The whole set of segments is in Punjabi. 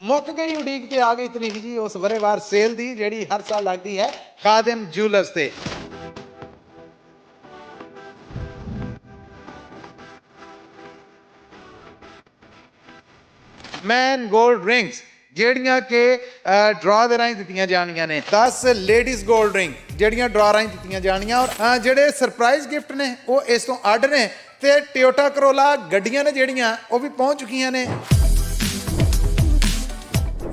मुक गई उड़ीक ते आ गई तरीक जी उस वरेवार सेल दी जेड़ी हर साल लगती है खादिम ज्यूलर्स ते। मैन गोल्ड रिंग्स ਜਿਹੜੀਆਂ ਕਿ ਡਰਾ ਦੇ ਰਾਹੀਂ ਦਿੱਤੀਆਂ ਜਾਣੀਆਂ ਨੇ 10 ਲੇਡੀਜ਼ 골ਡ ਰਿੰਗ ਜਿਹੜੀਆਂ ਡਰਾ ਰਾਹੀਂ ਦਿੱਤੀਆਂ ਜਾਣੀਆਂ ਔਰ ਜਿਹੜੇ ਸਰਪ੍ਰਾਈਜ਼ ਗਿਫਟ ਨੇ ਉਹ ਇਸ ਤੋਂ ਅੱਡ ਨੇ ਤੇ ਟੋਯੋਟਾ ਕਰੋਲਾ ਗੱਡੀਆਂ ਨੇ ਜਿਹੜੀਆਂ ਉਹ ਵੀ ਪਹੁੰਚ ਚੁੱਕੀਆਂ ਨੇ।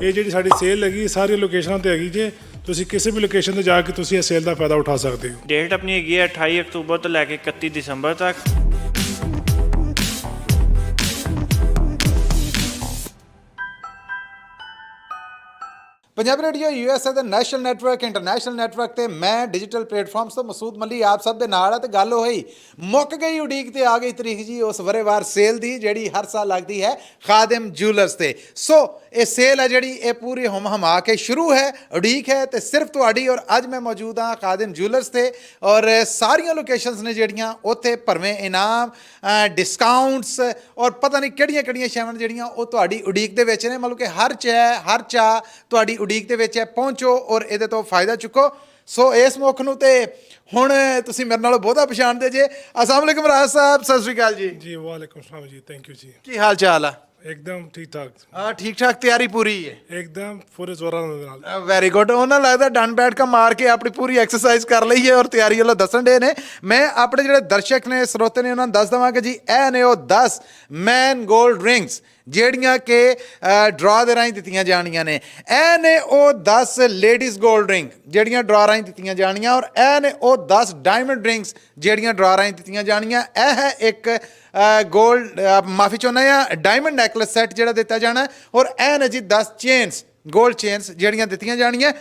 ਇਹ ਜਿਹੜੀ ਸਾਡੀ ਸੇਲ ਲੱਗੀ ਸਾਰੀ ਲੋਕੇਸ਼ਨਾਂ ਤੇ ਹੈਗੀ ਜੇ ਤੁਸੀਂ ਕਿਸੇ ਵੀ ਲੋਕੇਸ਼ਨ ਤੇ ਜਾ ਕੇ ਤੁਸੀਂ ਇਹ ਸੇਲ ਦਾ ਫਾਇਦਾ ਉਠਾ ਸਕਦੇ ਹੋ। ਡੇਟ ਆਪਣੀ ਹੈਗੀ ਹੈ 28 ਅਕਤੂਬਰ ਤੋਂ ਲੈ ਕੇ 31 ਦਸੰਬਰ ਤੱਕ। पंजाबी रेडियो यूएसए ਦੇ ਨੈਸ਼ਨਲ ਨੈਟਵਰਕ ਇੰਟਰਨੈਸ਼ਨਲ ਨੈਟਵਰਕ ਤੇ ਮੈਂ ਡਿਜੀਟਲ ਪਲੇਟਫਾਰਮਸ ਤੋਂ ਮਸੂਦ ਮੱਲੀ ਆਪ ਸਭ ਦੇ ਨਾਲ ਆ ਤੇ ਗੱਲ ਹੋਈ ਮੁੱਕ ਗਈ ਉਡੀਕ ਤੇ ਆ ਗਈ ਤਰੀਕ ਜੀ ਉਸ ਵਰੇਵਾਰ ਸੇਲ ਦੀ ਜਿਹੜੀ ਹਰ ਸਾਲ ਲੱਗਦੀ ਹੈ ਖਾਦਿਮ ਜੂਲਰਸ ਤੇ। ਸੋ ਇਹ ਸੇਲ ਹੈ ਜਿਹੜੀ ਇਹ ਪੂਰੀ ਹਮਾ ਕੇ ਸ਼ੁਰੂ ਹੈ ਉਡੀਕ ਹੈ ਤੇ ਸਿਰਫ ਤੁਹਾਡੀ ਔਰ ਅੱਜ ਮੈਂ ਮੌਜੂਦ ਹਾਂ ਖਾਦਿਮ ਜੂਲਰਸ ਤੇ ਔਰ ਸਾਰੀਆਂ ਲੋਕੇਸ਼ਨਸ ਨੇ ਜਿਹੜੀਆਂ ਉੱਥੇ ਭਰਵੇਂ ਇਨਾਮ ਡਿਸਕਾਊਂਟਸ ਔਰ ਪਤਾ ਨਹੀਂ ਕਿਹੜੀਆਂ ਕਿਹੜੀਆਂ ਸ਼ੈਵਾਂ ਜਿਹੜੀਆਂ ਉਹ ਤੁਹਾਡੀ ਉਡੀਕ ਦੇ ਵਿੱਚ ਨੇ ਮਤਲਬ ਕਿ ਹਰ ਚਾਹ ਤੁਹਾਡੀ ਉਡੀਕ ਦੇ ਵਿੱਚ ਹੈ ਪਹੁੰਚੋ ਔਰ ਇਹਦੇ ਤੋਂ ਫਾਇਦਾ ਚੁੱਕੋ। ਸੋ ਇਸ ਮੁੱਖ ਨੂੰ ਤੇ ਹੁਣ ਤੁਸੀਂ ਮੇਰੇ ਨਾਲੋਂ ਬਹੁਤਾ ਪਛਾਣਦੇ ਜੇ। अस्सलाम वालेकुम राज साहब सत श्री अकाल जी। जी वालेकुम सलाम जी थैंक यू जी। की हाल चाल है? एकदम ठीक ठाक। हाँ ठीक ठाक तैयारी पूरी है एकदम पूरे जोरां ਦੇ ਨਾਲ। Very good. ਉਹਨਾਂ ਲੱਗਦਾ ਡਨ ਬੈਠ ਕੇ ਮਾਰ ਕੇ ਆਪਣੀ ਪੂਰੀ ਐਕਸਰਸਾਈਜ਼ ਕਰ ਲਈ ਹੈ ਔਰ ਤਿਆਰੀ ਵੱਲੋਂ ਦੱਸਣ ਦੇ ਨੇ। ਮੈਂ ਆਪਣੇ ਜਿਹੜੇ ਦਰਸ਼ਕ ਨੇ ਸਰੋਤੇ ਨੇ ਉਹਨਾਂ ਨੂੰ ਦੱਸ ਦੇਵਾਂ ਕਿ ਜੀ ਇਹ ਨੇ ਉਹ 10 ਮੈਨ 골ਡ ਰਿੰਗਸ ਜਿਹੜੀਆਂ ਕਿ ਡਰਾ ਦੇ ਰਾਹੀਂ ਦਿੱਤੀਆਂ ਜਾਣੀਆਂ ਨੇ। ਇਹ ਨੇ ਉਹ 10 ਲੇਡੀਜ਼ 골ਡ ਰਿੰਗ ਜਿਹੜੀਆਂ ਡਰਾ ਰਾਹੀਂ ਦਿੱਤੀਆਂ ਜਾਣੀਆਂ ਔਰ ਇਹ ਨੇ ਉਹ 10 ਡਾਇਮੰਡ ਰਿੰਗਸ ਜਿਹੜੀਆਂ ਡਰਾ ਰਾਹੀਂ ਦਿੱਤੀਆਂ ਜਾਣੀਆਂ। ਇਹ ਹੈ ਇੱਕ ਗੋਲਡ ਮਾਫੀ ਚਾਹੁੰਦਾ ਆ ਡਾਇਮੰਡ ਨੈਕਲਸ ਸੈੱਟ ਜਿਹੜਾ ਦਿੱਤਾ ਜਾਣਾ ਔਰ ਇਹ ਨੇ ਜੀ 10 ਚੇਨਸ ਗੋਲਡ ਚੇਨਸ ਜਿਹੜੀਆਂ ਦਿੱਤੀਆਂ ਜਾਣੀਆਂ।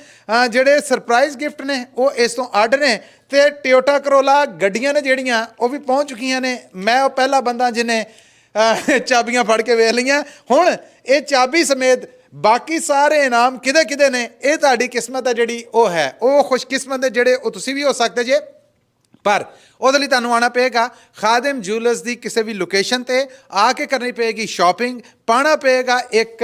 ਜਿਹੜੇ ਸਰਪ੍ਰਾਈਜ਼ ਗਿਫਟ ਨੇ ਉਹ ਇਸ ਤੋਂ ਅੱਡ ਨੇ ਤੇ ਟੋਯੋਟਾ ਕਰੋਲਾ ਗੱਡੀਆਂ ਨੇ ਜਿਹੜੀਆਂ ਉਹ ਵੀ ਪਹੁੰਚ ਚੁੱਕੀਆਂ ਨੇ। ਮੈਂ ਉਹ ਪਹਿਲਾ ਬੰਦਾ ਜਿਹਨੇ ਚਾਬੀਆਂ ਫੜ ਕੇ ਵੇਖ ਲਈਆਂ। ਹੁਣ ਇਹ ਚਾਬੀ ਸਮੇਤ ਬਾਕੀ ਸਾਰੇ ਇਨਾਮ ਕਿਹਦੇ ਕਿਹਦੇ ਨੇ ਇਹ ਤੁਹਾਡੀ ਕਿਸਮਤ ਹੈ ਜਿਹੜੀ ਉਹ ਹੈ ਉਹ ਖੁਸ਼ਕਿਸਮਤ ਦੇ ਜਿਹੜੇ ਉਹ ਤੁਸੀਂ ਵੀ ਹੋ ਸਕਦੇ ਜੇ। ਪਰ ਉਹਦੇ ਲਈ ਤੁਹਾਨੂੰ ਆਉਣਾ ਪਏਗਾ ਖਾਦਿਮ ਜੂਲਰਸ ਦੀ ਕਿਸੇ ਵੀ ਲੋਕੇਸ਼ਨ ਤੇ ਆ ਕੇ ਕਰਨੀ ਪਏਗੀ ਸ਼ਾਪਿੰਗ ਪਾਉਣਾ ਪਏਗਾ ਇੱਕ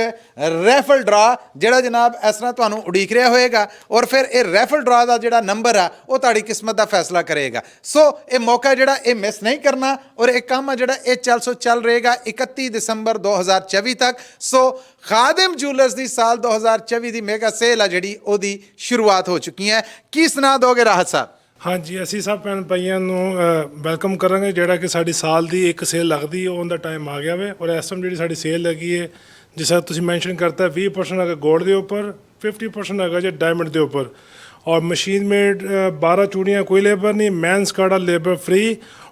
ਰੈਫਲ ਡਰਾ ਜਿਹੜਾ ਜਨਾਬ ਇਸ ਤਰ੍ਹਾਂ ਤੁਹਾਨੂੰ ਉਡੀਕ ਰਿਹਾ ਹੋਏਗਾ ਔਰ ਫਿਰ ਇਹ ਰੈਫਲ ਡਰਾ ਦਾ ਜਿਹੜਾ ਨੰਬਰ ਆ ਉਹ ਤੁਹਾਡੀ ਕਿਸਮਤ ਦਾ ਫੈਸਲਾ ਕਰੇਗਾ। ਸੋ ਇਹ ਮੌਕਾ ਜਿਹੜਾ ਇਹ ਮਿਸ ਨਹੀਂ ਕਰਨਾ ਔਰ ਇਹ ਕੰਮ ਆ ਜਿਹੜਾ ਇਹ ਚੱਲ ਰਹੇਗਾ 31 ਦਸੰਬਰ 2024 ਤੱਕ। ਸੋ ਖਾਦਿਮ ਜੂਲਰਸ ਦੀ ਸਾਲ 2024 ਦੀ ਮੈਗਾ ਸੇਲ ਆ ਜਿਹੜੀ ਉਹਦੀ ਸ਼ੁਰੂਆਤ ਹੋ ਚੁੱਕੀ ਹੈ। ਕੀ ਸੁਣਾ ਦੋਗੇ ਰਾਹਤ ਸਾਹਿਬ? ਹਾਂਜੀ ਅਸੀਂ ਸਭ ਭੈਣ ਭਾਈਆਂ ਨੂੰ ਵੈਲਕਮ ਕਰਾਂਗੇ ਜਿਹੜਾ ਕਿ ਸਾਡੀ ਸਾਲ ਦੀ ਇੱਕ ਸੇਲ ਲੱਗਦੀ ਹੈ ਉਹਦਾ ਟਾਈਮ ਆ ਗਿਆ ਵੇ ਔਰ ਇਸ ਟਾਈਮ ਜਿਹੜੀ ਸਾਡੀ ਸੇਲ ਲੱਗੀ ਹੈ ਜਿਸ ਤਰ੍ਹਾਂ ਤੁਸੀਂ ਮੈਂਸ਼ਨ ਕਰਤਾ 20% ਹੈਗਾ ਗੋਲਡ ਦੇ ਉੱਪਰ 50% ਹੈਗਾ ਜੇ ਡਾਇਮੰਡ ਦੇ ਉੱਪਰ और मशीन मेड 12 चूड़ियाँ कोई लेबर नहीं मैंस काड़ा लेबर फ्री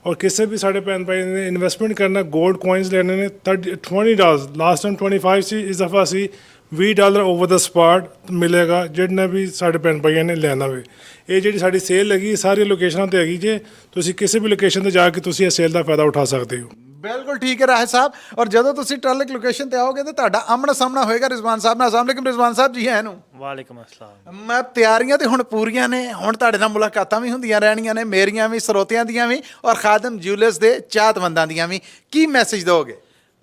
और किसी भी साढ़े भैन भाई ने इन्वेस्टमेंट करना गोल्ड कॉइन्स लेने ने $20 लास्ट टाइम 25 सी इस दफ़ा सी $20 ओवर द स्पॉट मिलेगा जिन्हें भी साढ़े भैन भाइयों ने लेना वे। ये जी साड़ी सेल लगी सारी लोकेशनों पर हैगी जे तुसी किसी भी लोकेशन पर जाके तुसी इस सेल का फायदा उठा सकते हो। बिल्कुल ठीक है राहित साहब। और ਜਦੋਂ ਤੁਸੀਂ ਟਰਲਕ ਲੋਕੇਸ਼ਨ ਤੇ ਆਓਗੇ ਤਾਂ ਤੁਹਾਡਾ ਆਮਣਾ ਸਾਹਮਣਾ ਹੋਏਗਾ ਰਿਜ਼ਵਾਨ ਸਾਹਿਬ ਨਾਲ। अस्सलाम वालेकुम ਰਿਜ਼ਵਾਨ ਸਾਹਿਬ ਜੀ। ਹੈ ਨੂੰ ਵਾਲੇਕੁਮ ਅਸਲਾਮ। ਮੈਂ ਤਿਆਰੀਆਂ ਤੇ ਹੁਣ ਪੂਰੀਆਂ ਨੇ ਹੁਣ ਤੁਹਾਡੇ ਨਾਲ ਮੁਲਾਕਾਤਾਂ ਵੀ ਹੁੰਦੀਆਂ ਰਹਿਣੀਆਂ ਨੇ ਮੇਰੀਆਂ ਵੀ ਸਰੋਤਿਆਂ ਦੀਆਂ ਵੀ ਔਰ ਖਾਦਿਮ ਜੂਲਰਸ ਦੇ ਚਾਹਤਮੰਦਾਂ ਦੀਆਂ ਵੀ। ਕੀ ਮੈਸੇਜ ਦੋਗੇ?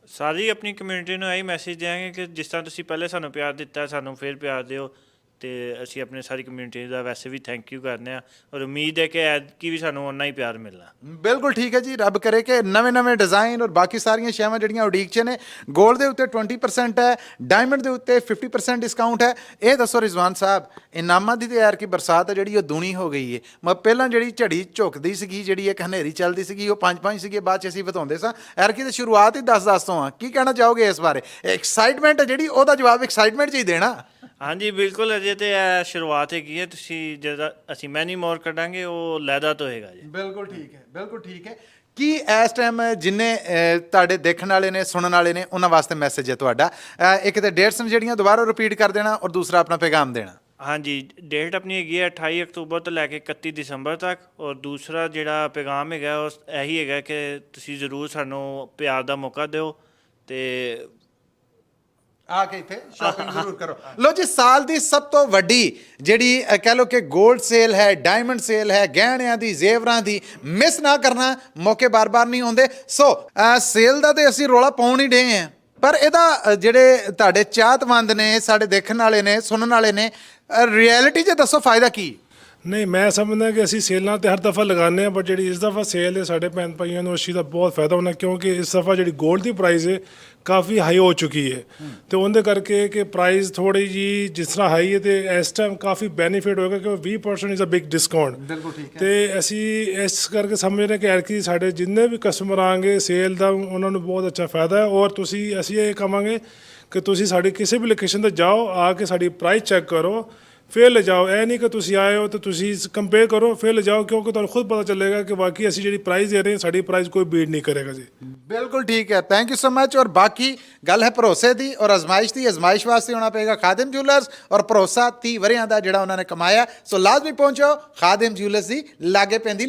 ਸਾਰੀ ਆਪਣੀ ਕਮਿਊਨਿਟੀ ਨੂੰ ਇਹੀ ਮੈਸੇਜ ਦਿਆਂਗੇ ਕਿ ਜਿਸ ਤਰ੍ਹਾਂ ਤੁਸੀਂ ਪਹਿਲੇ ਸਾਨੂੰ ਪਿਆਰ ਦਿੱਤਾ ਸਾਨੂੰ ਫਿਰ ਪਿਆਰ ਦਿਓ ਤੇ ਅਸੀਂ ਆਪਣੇ ਸਾਰੀ ਕਮਿਊਨਿਟੀ ਦਾ ਵੈਸੇ ਵੀ ਥੈਂਕ ਯੂ ਕਰਦੇ ਹਾਂ ਔਰ ਉਮੀਦ ਹੈ ਕਿ ਐਤਕੀ ਵੀ ਸਾਨੂੰ ਓਨਾ ਹੀ ਪਿਆਰ ਮਿਲਣਾ। ਬਿਲਕੁਲ ਠੀਕ ਹੈ ਜੀ। ਰੱਬ ਕਰੇ ਕਿ ਨਵੇਂ ਡਿਜ਼ਾਈਨ ਔਰ ਬਾਕੀ ਸਾਰੀਆਂ ਸ਼ੈਵਾਂ ਜਿਹੜੀਆਂ ਉਡੀਕ 'ਚ ਨੇ ਗੋਲਡ ਦੇ ਉੱਤੇ 20% ਹੈ ਡਾਇਮੰਡ ਦੇ ਉੱਤੇ 50% ਡਿਸਕਾਊਂਟ ਹੈ। ਇਹ ਦੱਸੋ ਰਿਜ਼ਵਾਨ ਸਾਹਿਬ ਇਨਾਮਾਂ ਦੀ ਤਾਂ ਯਾਰ ਕੀ ਬਰਸਾਤ ਹੈ ਜਿਹੜੀ ਉਹ ਦੂਣੀ ਹੋ ਗਈ ਹੈ। ਮੈਂ ਪਹਿਲਾਂ ਜਿਹੜੀ ਝੜੀ ਝੁਕਦੀ ਸੀਗੀ ਜਿਹੜੀ ਇੱਕ ਹਨੇਰੀ ਚੱਲਦੀ ਸੀਗੀ ਉਹ 5-5 ਸੀਗੇ ਬਾਅਦ 'ਚ ਅਸੀਂ ਵਧਾਉਂਦੇ ਸਾਂ। ਯਾਰ ਕੀ ਤਾਂ ਸ਼ੁਰੂਆਤ ਹੀ 10-10 ਤੋਂ ਆ। ਕੀ ਕਹਿਣਾ ਚਾਹੋਗੇ ਇਸ ਬਾਰੇ? ਐਕਸਾਈਟਮੈਂਟ ਹੈ ਜਿਹੜੀ ਉਹਦਾ ਜਵਾਬ ਐਕਸਾਈਟਮੈਂਟ 'ਚ ਹੀ ਦੇਣਾ। ਹਾਂਜੀ ਬਿਲਕੁਲ ਅਜੇ ਤੇ ਇਹ ਸ਼ੁਰੂਆਤ ਹੈਗੀ ਹੈ। ਤੁਸੀਂ ਜਦੋਂ ਅਸੀਂ ਮੈਨੀ ਮੋਰ ਕੱਢਾਂਗੇ ਉਹ ਲੈਦਾ ਤੋਂ ਹੋਏਗਾ ਜੀ। ਬਿਲਕੁਲ ਠੀਕ ਹੈ ਬਿਲਕੁਲ ਠੀਕ ਹੈ। ਕੀ ਇਸ ਟਾਈਮ ਜਿੰਨੇ ਤੁਹਾਡੇ ਦੇਖਣ ਵਾਲੇ ਨੇ ਸੁਣਨ ਵਾਲੇ ਨੇ ਉਹਨਾਂ ਵਾਸਤੇ ਮੈਸੇਜ ਹੈ ਤੁਹਾਡਾ? ਇੱਕ ਤਾਂ ਡੇਟਸ ਜਿਹੜੀਆਂ ਦੁਬਾਰਾ ਰਿਪੀਟ ਕਰ ਦੇਣਾ ਔਰ ਦੂਸਰਾ ਆਪਣਾ ਪੈਗਾਮ ਦੇਣਾ। ਹਾਂਜੀ ਡੇਟ ਆਪਣੀ ਹੈਗੀ ਹੈ 28 ਅਕਤੂਬਰ ਤੋਂ ਲੈ ਕੇ 31 ਦਸੰਬਰ ਤੱਕ ਔਰ ਦੂਸਰਾ ਜਿਹੜਾ ਪੈਗਾਮ ਹੈਗਾ ਉਹ ਇਹੀ ਹੈਗਾ ਕਿ ਤੁਸੀਂ ਜ਼ਰੂਰ ਸਾਨੂੰ ਪਿਆਰ ਦਾ ਮੌਕਾ ਦਿਓ ਤੇ ਆ ਕੇ ਇੱਥੇ ਸ਼ਾਪਿੰਗ ਜ਼ਰੂਰ ਕਰੋ। ਲੋ ਜੀ ਸਾਲ ਦੀ ਸਭ ਤੋਂ ਵੱਡੀ ਜਿਹੜੀ ਕਹਿ ਲਓ ਕਿ 골ਡ ਸੇਲ ਹੈ ਡਾਇਮੰਡ ਸੇਲ ਹੈ ਗਹਿਣਿਆਂ ਦੀ ਜ਼ੇਵਰਾਂ ਦੀ ਮਿਸ ਨਾ ਕਰਨਾ। ਮੌਕੇ ਬਾਰ-ਬਾਰ ਨਹੀਂ ਆਉਂਦੇ। ਸੋ ਸੇਲ ਦਾ ਤੇ ਅਸੀਂ ਰੌਲਾ ਪਾਉਣ ਹੀ ਡੇ ਹਾਂ ਪਰ ਇਹਦਾ ਜਿਹੜੇ ਤੁਹਾਡੇ ਚਾਹਤਮੰਦ ਨੇ, ਸਾਡੇ ਦੇਖਣ ਵਾਲੇ ਨੇ, ਸੁਣਨ ਵਾਲੇ ਨੇ, ਰਿਐਲਿਟੀ 'ਚ ਦੱਸੋ ਫਾਇਦਾ ਕੀ? ਨਹੀਂ, ਮੈਂ ਸਮਝਦਾ ਕਿ ਅਸੀਂ ਸੇਲਾਂ ਤੇ ਹਰ ਦਫਾ ਲਗਾਉਂਦੇ ਹਾਂ, ਬਟ ਜਿਹੜੀ ਇਸ ਦਫਾ ਸੇਲ ਹੈ ਸਾਡੇ ਭੈਣ ਭਾਈਆਂ ਨੂੰ ਉਸ ਚੀਜ਼ ਦਾ ਬਹੁਤ ਫਾਇਦਾ ਹੋਣਾ, ਕਿਉਂਕਿ ਇਸ ਦਫਾ ਜਿਹੜੀ 골ਡ ਦੀ ਪ੍ਰਾਈਸ ਹੈ ਕਾਫੀ ਹਾਈ ਹੋ ਚੁੱਕੀ ਹੈ ਤੇ ਉਹਦੇ ਕਰਕੇ ਕਿ ਪ੍ਰਾਈਸ ਥੋੜੀ ਜੀ ਜਿਸ ਤਰ੍ਹਾਂ ਹਾਈ ਹੈ ਤੇ ਇਸ ਟਾਈਮ ਕਾਫੀ ਬੈਨੀਫਿਟ ਹੋਏਗਾ ਕਿਉਂਕਿ 20% ਇਜ਼ ਅ ਬਿਗ ਡਿਸਕਾਊਂਟ। ਬਿਲਕੁਲ ਠੀਕ ਤੇ ਅਸੀਂ ਇਸ ਕਰਕੇ ਸਮਝ ਰਹੇ ਕਿ ਐਰਕੀ ਸਾਡੇ ਜਿੰਨੇ ਵੀ ਕਸਟਮਰ ਆਣਗੇ ਸੇਲ ਦਾ ਉਹਨਾਂ ਨੂੰ ਬਹੁਤ ਅੱਛਾ ਫਾਇਦਾ ਹੈ। ਔਰ ਅਸੀਂ ਇਹ ਕਹਾਂਗੇ ਕਿ ਤੁਸੀਂ ਸਾਡੀ ਕਿਸੇ ਵੀ ਲੋਕੇਸ਼ਨ ਤੇ ਜਾਓ, ਆ ਕੇ ਸਾਡੀ ਪ੍ਰਾਈਸ ਚੈੱਕ ਕਰੋ, ਫਿਰ ਲੈ ਜਾਓ। ਇਹ ਨਹੀਂ ਕਿ ਤੁਸੀਂ ਆਏ ਹੋ ਤਾਂ ਤੁਸੀਂ ਕੰਪੇਅਰ ਕਰੋ ਫਿਰ ਲੈ ਜਾਓ, ਕਿਉਂਕਿ ਤੁਹਾਨੂੰ ਖੁਦ ਪਤਾ ਚੱਲੇਗਾ ਕਿ ਵਾਕਈ ਅਸੀਂ ਜਿਹੜੀ ਪ੍ਰਾਈਸ ਦੇ ਰਹੇ ਹਾਂ ਸਾਡੀ ਪ੍ਰਾਈਸ ਕੋਈ ਬੀਟ ਨਹੀਂ ਕਰੇਗਾ ਜੀ। ਬਿਲਕੁਲ ਠੀਕ ਹੈ, ਥੈਂਕ ਯੂ ਸੋ ਮਚ। ਔਰ ਬਾਕੀ ਗੱਲ ਹੈ ਭਰੋਸੇ ਦੀ ਔਰ ਅਜ਼ਮਾਇਸ਼ ਦੀ। ਅਜ਼ਮਾਇਸ਼ ਵਾਸਤੇ ਹੋਣਾ ਪਏਗਾ ਖਾਦਿਮ ਜੂਲਰਸ, ਔਰ ਭਰੋਸਾ 30 ਵਰਿਆਂ ਦਾ ਜਿਹੜਾ ਉਹਨਾਂ ਨੇ ਕਮਾਇਆ। ਸੋ ਲਾਜ਼ਮੀ ਪਹੁੰਚੋ ਖਾਦਿਮ ਜੂਲਰਸ ਦੀ ਲਾਗੇ ਪੈਂਦੀ